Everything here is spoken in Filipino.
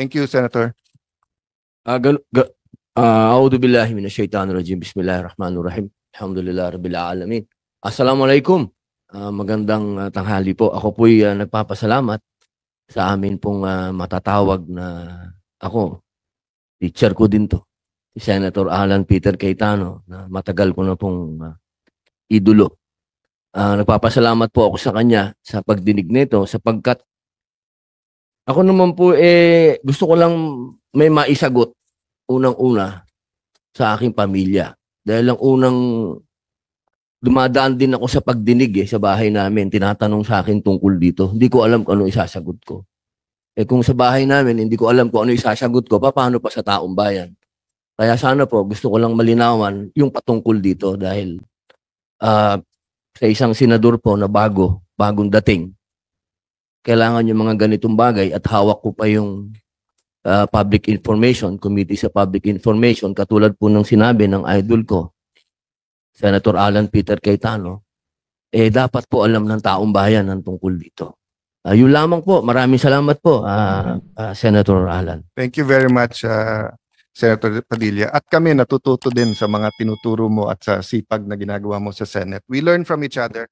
Thank you, Senator. A'udhu billahi minasyaitanir rajim. Bismillahirrahmanirrahim. Alhamdulillah rabbil alamin. Assalamualaikum. Magandang tanghali po. Ako po'y nagpapasalamat sa amin pong matatawag na ako. Teacher ko din to. Si Senator Alan Peter Cayetano na matagal ko na pong idolo. Nagpapasalamat po ako sa kanya sa pagdinig nito sapagkat ako naman po gusto ko lang may maisagot unang-una sa aking pamilya. Dahil ang unang dumadaan din ako sa pagdinig sa bahay namin, tinatanong sa akin tungkol dito. Hindi ko alam kung ano isasagot ko. Kung sa bahay namin, hindi ko alam kung ano isasagot ko, paano pa sa taong bayan? Kaya sana po, gusto ko lang malinawan yung patungkol dito dahil sa isang senador po na bagong dating, kailangan yung mga ganitong bagay at hawak ko pa yung Public Information, Committee sa Public Information, katulad po ng sinabi ng idol ko, Senator Alan Peter Cayetano, dapat po alam ng taong bayan ang tungkol dito. Yun lamang po. Maraming salamat po, Senator Alan. Thank you very much, Senator Padilla. At kami natututo din sa mga tinuturo mo at sa sipag na ginagawa mo sa Senate. We learn from each other.